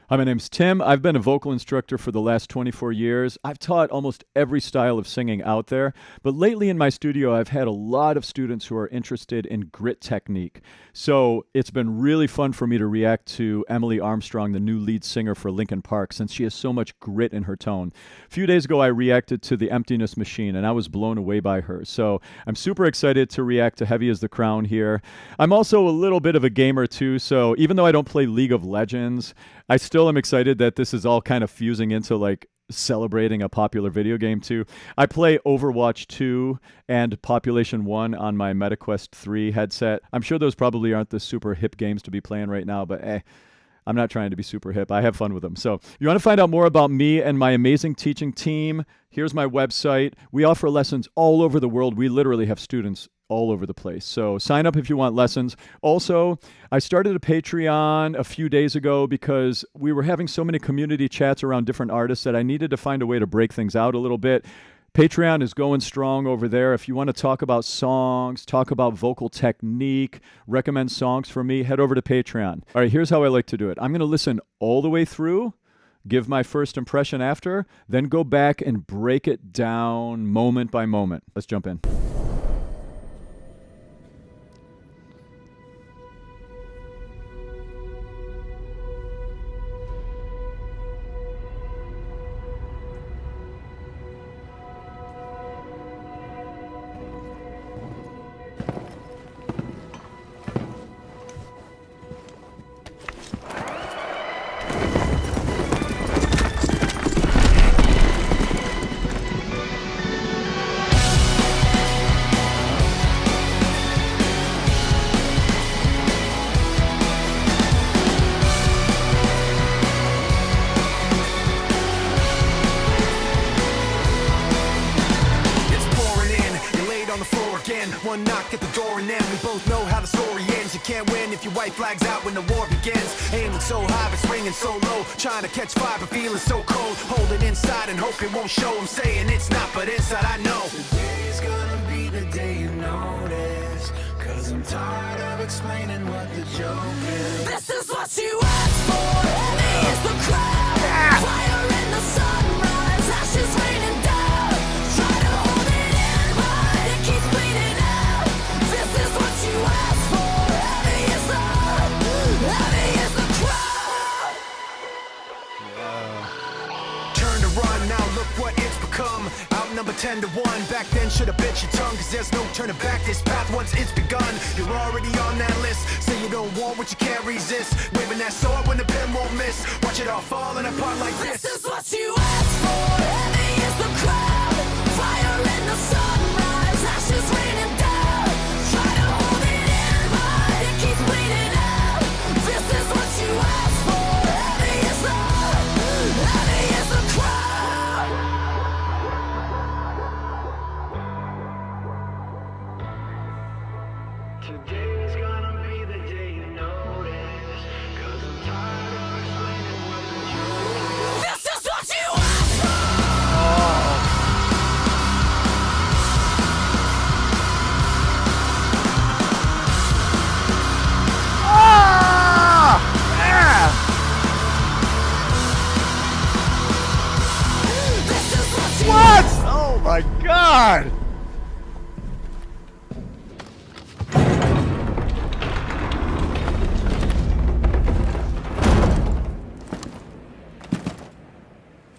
Hi, my name's Tim. I've been a vocal instructor for the last 24 years. I've taught almost every style of singing out there, but lately in my studio, I've had a lot of students who are interested in grit technique. So it's been really fun for me to react to Emily Armstrong, the new lead singer for Linkin Park, since she has so much grit in her tone. A few days ago, I reacted to The Emptiness Machine, and I was blown away by her. So I'm super excited to react to Heavy as the Crown here. I'm also a little bit of a gamer too, so even though I don't play League of Legends, I still am excited that this is all kind of fusing into like celebrating a popular video game too. I play Overwatch 2 and Population 1 on my MetaQuest 3 headset. I'm sure those probably aren't the super hip games to be playing right now, but I'm not trying to be super hip. I have fun with them. So you want to find out more about me and my amazing teaching team? Here's my website. We offer lessons all over the world. We literally have students all over the place. So sign up if you want lessons. Also, I started a Patreon a few days ago because we were having so many community chats around different artists that I needed to find a way to break things out a little bit. Patreon is going strong over there. If you want to talk about songs, talk about vocal technique, recommend songs for me, head over to Patreon. All right, here's how I like to do it. I'm going to listen all the way through, give my first impression after, then go back and break it down moment by moment. Let's jump in. One knock at the door and then we both know how the story ends. You can't win if your white flag's out when the war begins. Aiming so high but swinging so low, trying to catch fire but feeling so cold. Hold it inside and hope it won't show. I'm saying it's not, but inside I know today's gonna be the day you notice, 'cause I'm tired of explaining what the joke is. This is what you asked for. Heavy is the crowd. Fire in the sunrise, ashes raining down. Try to hold it in, but it keeps bleeding out. This is what you asked for. Heavy is the crowd. Turn to run, now look what it's become. Outnumber 10 to 1. Back then should've bit your tongue, 'cause there's no turning back. This path once it's begun, you're already on that list. Say you don't want what you can't resist. Waving that sword when the pen won't miss. Watch it all falling apart like this. This is what you asked for. Heavy is the crowd. Fire in the sunrise, ashes raining down. Try to hold it in, but it keeps bleeding out. This is what you asked for. Heavy is the crowd. Today's gonna be the day you notice, 'cause I'm tired of explaining what the truth is. This is what you asked for! This is what you What? Oh my God!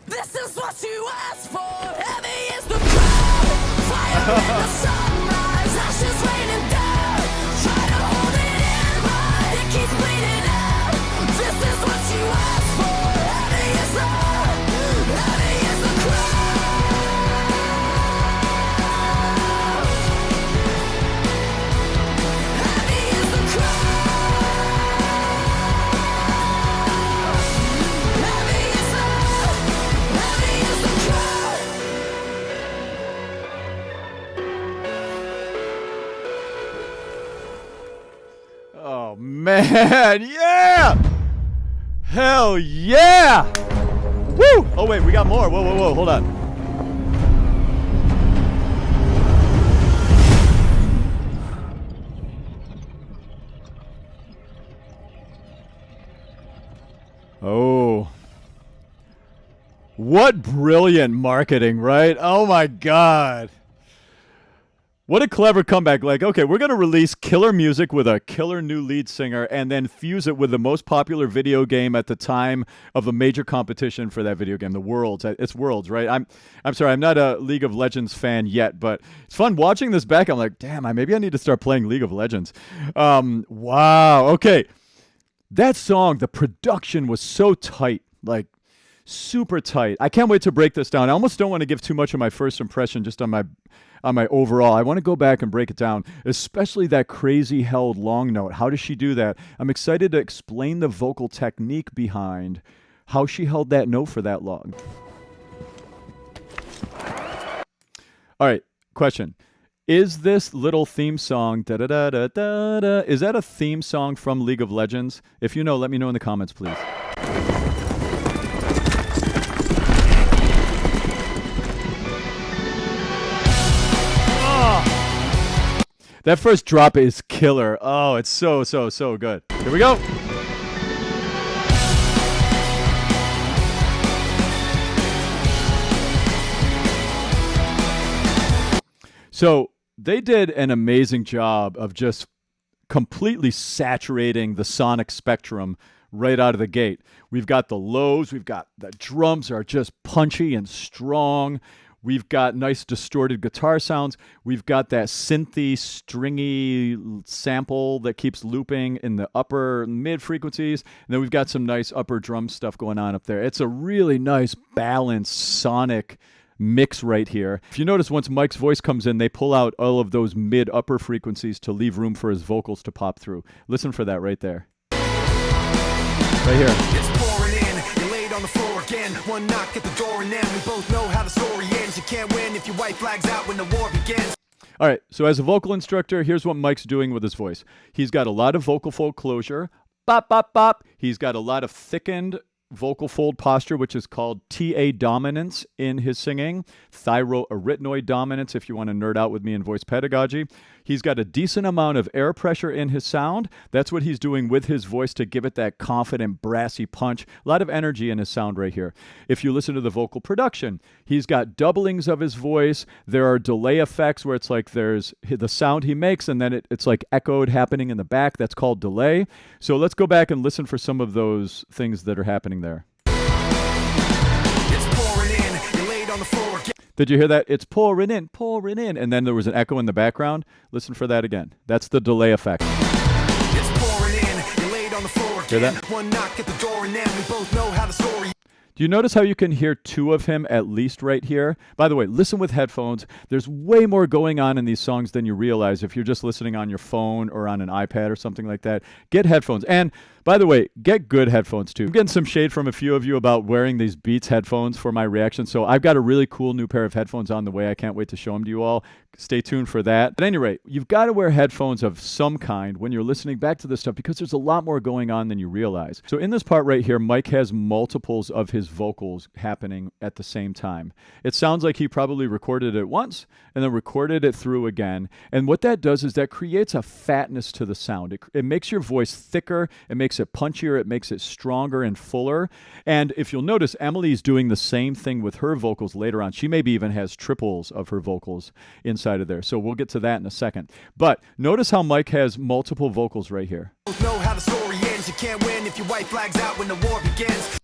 This is what you asked for. Heavy is the crowd. Fire in the sunrise, ashes raining down. Try to hold it in, but it keeps bleeding out. This is what you asked for. Heavy is the crowd. Heavy is the crowd. Heavy is the crowd. Oh man, yeah! Hell yeah! Woo! Oh wait, we got more. Whoa, whoa, whoa, hold on. Oh. What brilliant marketing, right? Oh my God. What a clever comeback. Like, okay, we're going to release killer music with a killer new lead singer and then fuse it with the most popular video game at the time of a major competition for that video game, the Worlds. It's Worlds, right? I'm sorry, I'm not a League of Legends fan yet, but it's fun watching this back. I'm like, damn, maybe I need to start playing League of Legends. Wow. Okay. That song, the production was so tight, like super tight. I can't wait to break this down. I almost don't want to give too much of my first impression just on my overall. I want to go back and break it down, especially that crazy held long note. How does she do that? I'm excited to explain the vocal technique behind how she held that note for that long. All right, question. Is this little theme song, da-da-da-da-da-da, is that a theme song from League of Legends? If you know, let me know in the comments, please. That first drop is killer. Oh, it's so good. Here we go. So they did an amazing job of just completely saturating the sonic spectrum right out of the gate. We've got the lows. We've got the drums are just punchy and strong. We've got nice distorted guitar sounds. We've got that synthy, stringy sample that keeps looping in the upper mid frequencies. And then we've got some nice upper drum stuff going on up there. It's a really nice balanced sonic mix right here. If you notice, once Mike's voice comes in, they pull out all of those mid upper frequencies to leave room for his vocals to pop through. Listen for that right there. Right here. It's pouring in, you're laid on the floor again. One knock at the door and then we both know how the story ends. You can't win if your white flag's out when the war begins. All right, so as a vocal instructor, here's what Mike's doing with his voice. He's got a lot of vocal fold closure. Bop, bop, bop. He's got a lot of thickened vocal fold posture, which is called TA dominance in his singing, thyroarytenoid dominance, if you want to nerd out with me in voice pedagogy. He's got a decent amount of air pressure in his sound. That's what he's doing with his voice to give it that confident, brassy punch. A lot of energy in his sound right here. If you listen to the vocal production, he's got doublings of his voice. There are delay effects where it's like there's the sound he makes and then it's like echoed happening in the back. That's called delay. So let's go back and listen for some of those things that are happening there. It's pouring in, you're laid on the floor again. Did you hear that? It's pouring in. And then there was an echo in the background. Listen for that again. That's the delay effect. It's pouring in, you're laid on the floor Hear again. that? One knock at the door and then we both know how the story. Do you notice how you can hear two of him at least right here? By the way, listen with headphones. There's way more going on in these songs than you realize if you're just listening on your phone or on an iPad or something like that. Get headphones. And by the way, get good headphones too. I'm getting some shade from a few of you about wearing these Beats headphones for my reaction. So I've got a really cool new pair of headphones on the way. I can't wait to show them to you all. Stay tuned for that. At any rate, you've got to wear headphones of some kind when you're listening back to this stuff because there's a lot more going on than you realize. So in this part right here, Mike has multiples of his vocals happening at the same time. It sounds like he probably recorded it once and then recorded it through again. And what that does is that creates a fatness to the sound. It makes your voice thicker. It makes it punchier. It makes it stronger and fuller. And if you'll notice, Emily's doing the same thing with her vocals later on. She maybe even has triples of her vocals inside of there. So we'll get to that in a second. But notice how Mike has multiple vocals right here. Both know how the story ends. You can't win if your white flag's out when the war begins.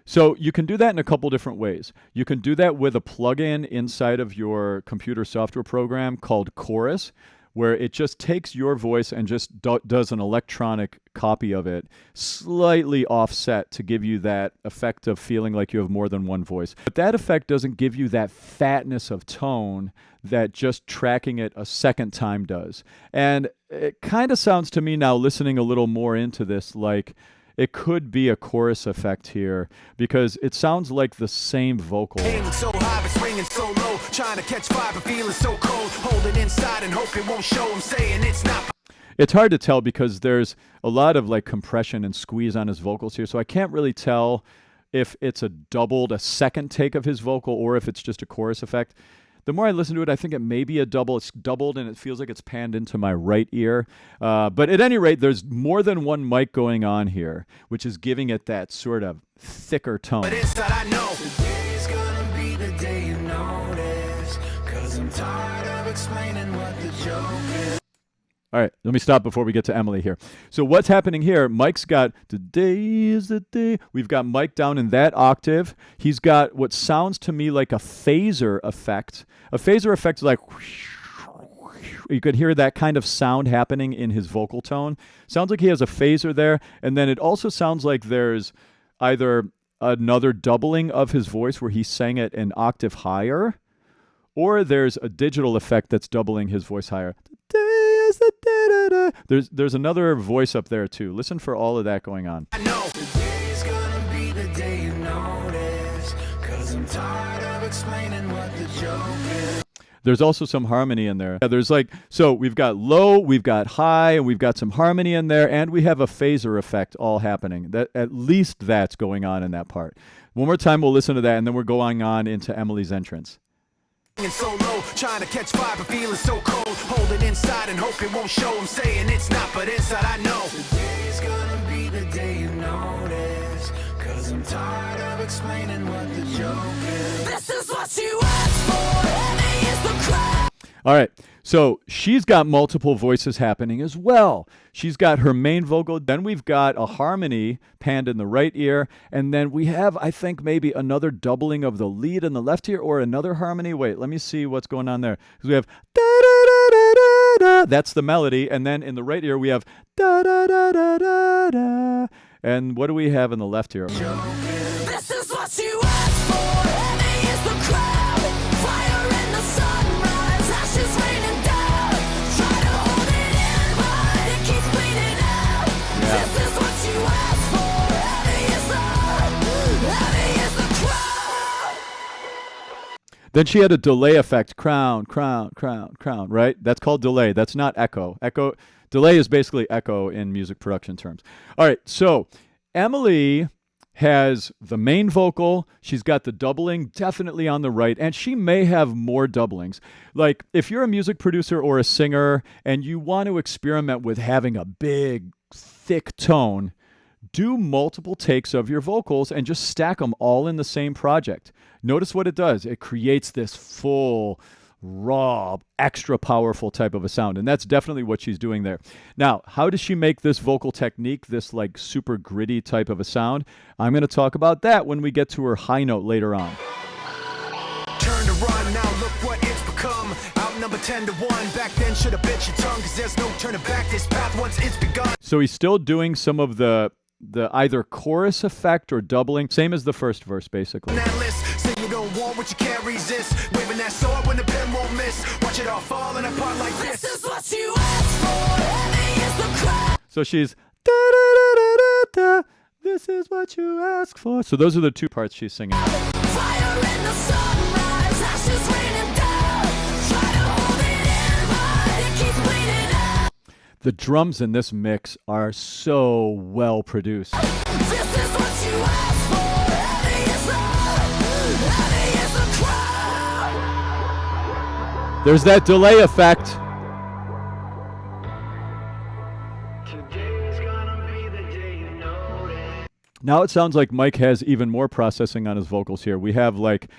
So you can do that in a couple different ways. You can do that with a plugin inside of your computer software program called Chorus, where it just takes your voice and just does an electronic copy of it, slightly offset to give you that effect of feeling like you have more than one voice. But that effect doesn't give you that fatness of tone that just tracking it a second time does. And it kind of sounds to me now, listening a little more into this, like it could be a chorus effect here because it sounds like the same vocal. Aiming so high, but swinging so low. Trying to catch fire, but feeling so cold. Holding inside and hope it won't show. I'm saying it's not. It's hard to tell because there's a lot of like compression and squeeze on his vocals here. So I can't really tell if it's a second take of his vocal or if it's just a chorus effect. The more I listen to it, I think it may be a double. It's doubled, and it feels like it's panned into my right ear. But at any rate, there's more than one mic going on here, which is giving it that sort of thicker tone. But inside I know today's gonna be the day you notice, 'cause I'm tired of explaining what the joke is. All right, let me stop before we get to Emily here. So what's happening here, Mike's got, today is the day. We've got Mike down in that octave. He's got what sounds to me like a phaser effect. A phaser effect is like, you could hear that kind of sound happening in his vocal tone. Sounds like he has a phaser there. And then it also sounds like there's either another doubling of his voice where he sang it an octave higher, or there's a digital effect that's doubling his voice higher. There's another voice up there too. Listen for all of that going on. I know today's gonna be the day you notice, 'cause I'm tired of explaining what the joke is. There's also some harmony in there. There's like, so we've got low, we've got high, and we've got some harmony in there, and we have a phaser effect all happening. That at least that's going on in that part. One more time, we'll listen to that, and then we're going on into Emily's entrance. And so low, trying to catch fire, but feeling so cold. Hold it inside and hope it won't show. I'm saying it's not, but inside I know today's gonna be the day you notice, 'cause I'm tired of explaining what the joke is. This is what you asked for, heavy is the crowd. All right, so she's got multiple voices happening as well. She's got her main vocal, then we've got a harmony panned in the right ear, and then we have, I think, maybe another doubling of the lead in the left ear, or another harmony. Wait, let me see what's going on there. Because we have da-da-da-da-da-da, that's the melody, and then in the right ear we have da-da-da-da-da-da. And what do we have in the left ear? This is what you asked for, heavy is the crowd. Fire in the sunrise, ashes raining down. Try to hold it in, but it keeps bleeding out. This is what you asked for, heavy is the crowd. Then she had a delay effect, crown, crown, crown, crown, right? That's called delay. That's not echo. Delay is basically echo in music production terms. All right, so Emily has the main vocal. She's got the doubling definitely on the right, and she may have more doublings. Like, if you're a music producer or a singer and you want to experiment with having a big, thick tone, do multiple takes of your vocals and just stack them all in the same project. Notice what it does. It creates this full, raw, extra powerful type of a sound, and that's definitely what she's doing there. Now, how does she make this vocal technique, this like super gritty type of a sound? I'm going to talk about that when we get to her high note later on. Turn to run, now look what it's become. Outnumber 10-1, back then should have bit your tongue, 'cause there's no turning back this path once it's begun. So he's still doing some of the either chorus effect or doubling, same as the first verse basically. That list, say you don't want what you can't resist. Waving that sword when the pen won't miss. Watch it all falling apart like this. This is what you asked for, heavy is the crowd. So she's da-da-da-da-da-da, this is what you ask for. So those are the two parts she's singing. Fire in the sunrise, ashes raining down. Try to hold it in, but it keeps bleeding out. The drums in this mix are so well produced. This is what you asked for, heavy is the crowd. There's that delay effect. Today's gonna be the day you notice. Now it sounds like Mike has even more processing on his vocals here. We have like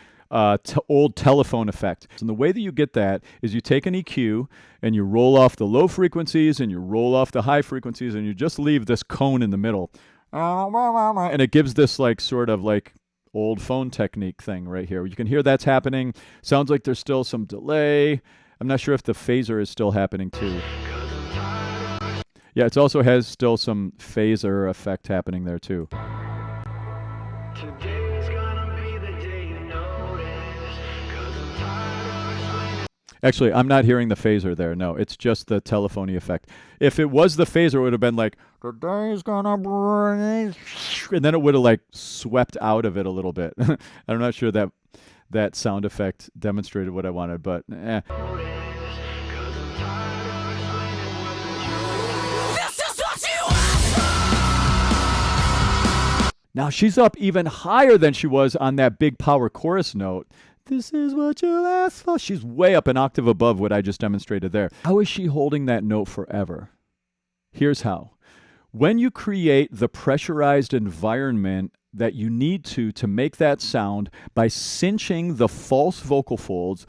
old telephone effect. And the way that you get that is you take an EQ and you roll off the low frequencies and you roll off the high frequencies and you just leave this cone in the middle. And it gives this like sort of like old phone technique thing right here. You can hear that's happening. Sounds like there's still some delay. I'm not sure if the phaser is still happening too. Yeah, it also has still some phaser effect happening there too. Today's gonna be the day you notice, 'cause I'm tired of explaining. Actually, I'm not hearing the phaser there. No, it's just the telephony effect. If it was the phaser, it would have been like, today's gonna bring, and then it would have like swept out of it a little bit. I'm not sure that that sound effect demonstrated what I wanted, but eh. This is what you asked for. Now she's up even higher than she was on that big power chorus note. This is what you asked for. She's way up an octave above what I just demonstrated there. How is she holding that note forever? Here's how. When you create the pressurized environment that you need to make that sound by cinching the false vocal folds,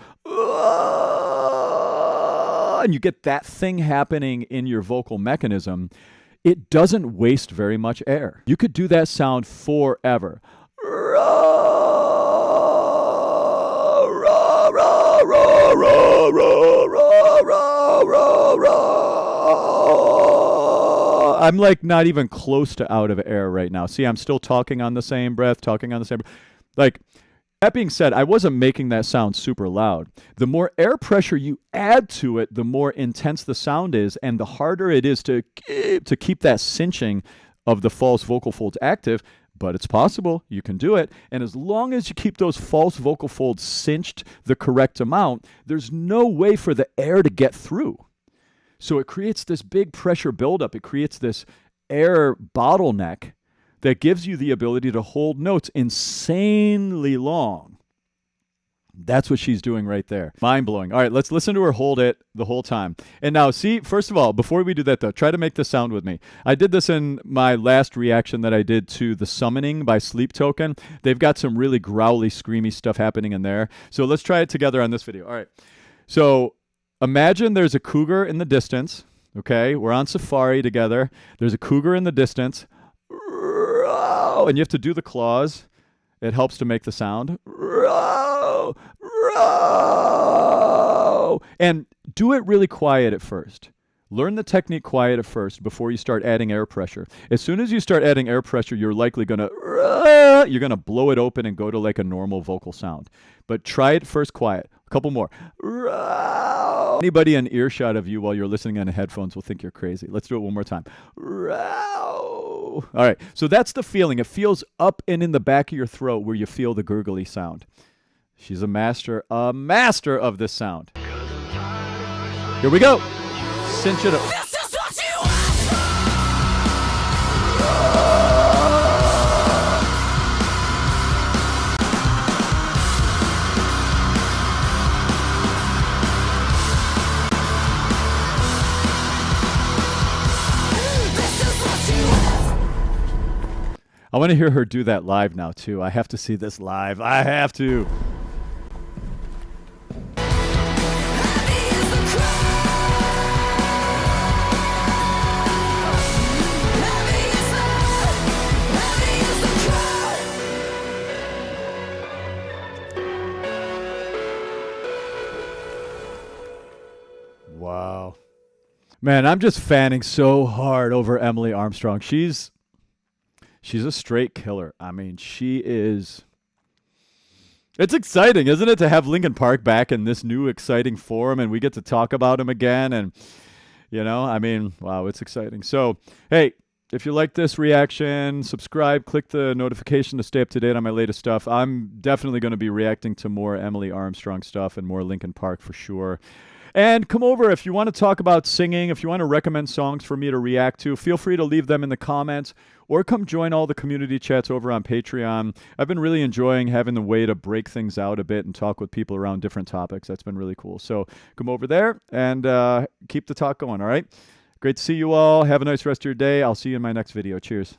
and you get that thing happening in your vocal mechanism, it doesn't waste very much air. You could do that sound forever. I'm like not even close to out of air right now. See, I'm still talking on the same breath, Like, that being said, I wasn't making that sound super loud. The more air pressure you add to it, the more intense the sound is, and the harder it is to keep that cinching of the false vocal folds active. But it's possible. You can do it. And as long as you keep those false vocal folds cinched the correct amount, there's no way for the air to get through. So it creates this big pressure buildup. It creates this air bottleneck that gives you the ability to hold notes insanely long. That's what she's doing right there. Mind-blowing. All right, let's listen to her hold it the whole time. And now, see, first of all, before we do that, though, try to make this sound with me. I did this in my last reaction that I did to The Summoning by Sleep Token. They've got some really growly, screamy stuff happening in there. So let's try it together on this video. All right. So imagine there's a cougar in the distance. Okay, we're on safari together. There's a cougar in the distance. And you have to do the claws. It helps to make the sound. And do it really quiet at first. Learn the technique quiet at first before you start adding air pressure. As soon as you start adding air pressure, you're likely going to blow it open and go to like a normal vocal sound. But try it first quiet. A couple more. Anybody in earshot of you while you're listening on headphones will think you're crazy. Let's do it one more time. All right. So that's the feeling. It feels up and in the back of your throat where you feel the gurgly sound. She's a master of this sound. Here we go. Cinch it up. This is what you asked for. I want to hear her do that live now, too. I have to see this live. I have to. Wow. Man, I'm just fanning so hard over Emily Armstrong. She's a straight killer. I mean, she is. It's exciting, isn't it, to have Linkin Park back in this new exciting form, and we get to talk about him again. And, I mean, wow, it's exciting. So, hey, if you like this reaction, subscribe, click the notification to stay up to date on my latest stuff. I'm definitely going to be reacting to more Emily Armstrong stuff and more Linkin Park for sure. And come over if you want to talk about singing, if you want to recommend songs for me to react to, feel free to leave them in the comments or come join all the community chats over on Patreon. I've been really enjoying having the way to break things out a bit and talk with people around different topics. That's been really cool. So come over there and keep the talk going, all right? Great to see you all. Have a nice rest of your day. I'll see you in my next video. Cheers.